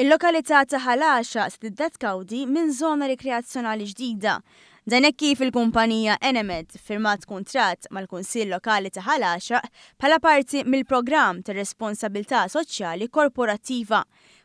Il-lokalità ta' Ħalaxa se tibda tkawdi minn żona rikreazzjonali ġdida. Dan hekk kif il-kumpanija Enemed firmat kuntratt mal-Kunsill Lokali ta' Ħalaxa bħala parti mill-programm ta' responsabilità soċjali korporattiva.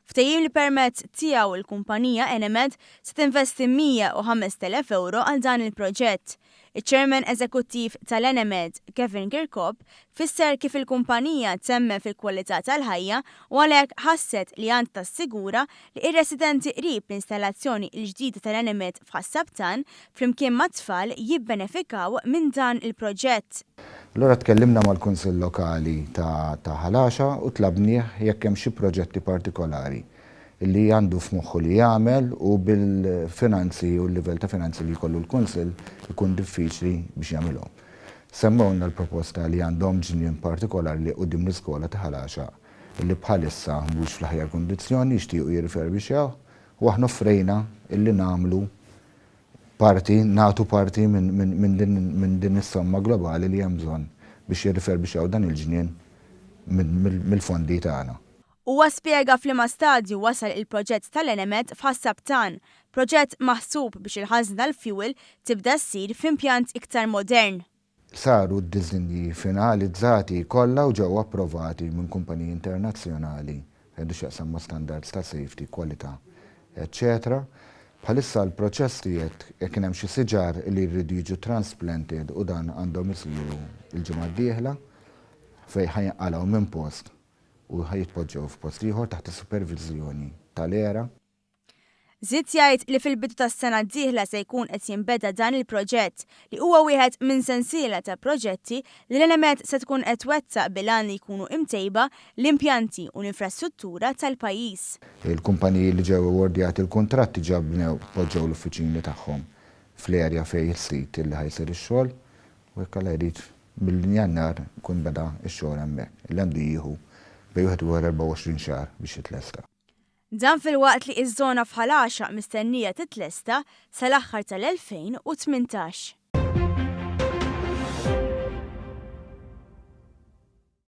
Ftehim li permezz tiegħu il-kumpanija Enemed se tinvesti 105,000 euro għal dan il-proġett. Iċ-Chairman Eżekuttiv tal-Enemed, Kevin Kirkhope, fisser kif il-kumpanija temmen fil-kwalità tal-ħajja u għalhekk ħasset li għandha tassigura li ir-residenti qrib l-installazzjoni l-ġdida tal-Enemed f'Ħassabtan flimkien mat-tfal jibbenefikaw minn dan il-proġett. Allura tkellimna mal-Kunsill Lokali ta' Ħalaxa u tlabnieh jekk hemm xi proġetti partikolari li għandu f'moħħu li jagħmel u bil-finanzi u l-livell ta' finanzi li jkollu l-Kunsill ikun diffiċli biex jagħmilhom. Semmewna l-proposta li għandhom ġnien partikolari li qudiem l-iskola ta' Ħalaxa li bħalissa mhux fl-aħjar kundizzjoni jixtiequ jirriferbixxew u aħna offrejna illi nagħmlu nagħtu parti minn din is-somma globali li hemm bżonn biex jirriferbixxew dan il-ġnien mill-fondi tagħna. Huwa spjega f'liema stadju wasal il-proġett tal-Enemed f'Ħassabtan, proġett maħsub biex il-ħażna l-fuel tibda ssir f'impjant iktar modern. Saru d-diżinji finalizzati kollha u ġew approvati minn kumpaniji internazzjonali għandu x'jaqsam ma' standards ta' safety, kwalità, eċċetera. Bħalissa l-proċess jekk kien hemm xi siġar li jridu jiġu transplanted u dan għandhom isiru l-ġimgħa d-dieħla fejn ħajinqalgħu minn post u ħajitpoġġew f'post ieħor taħt is-supervizjoni tal-ERA. Żied jgħid li fil-bidu tas-sena d-dieħla se jkun qed jinbeda dan il-proġett li huwa wieħed minn sensiela ta' proġetti li l-Enemed se tkun qed twettaq bilan li jkunu imtejba l-impjanti u l-infrastruttura tal-pajjiż. Il-kumpaniji li ġew awardjati il-kuntratti ġabnew poġġew l-uffiċini tagħhom fl-erja fejn is-sit illi ħajsir ix-xogħol u hekk alla jrid mill-Jannar kun beda x-xogħol hemmhekk li għandu jieħu bej 24 xahar biex jitlesta. Dan fil-waqt li iż-żona f'Ħalaxa mistennija titlesta sal-aħħar tal-2018.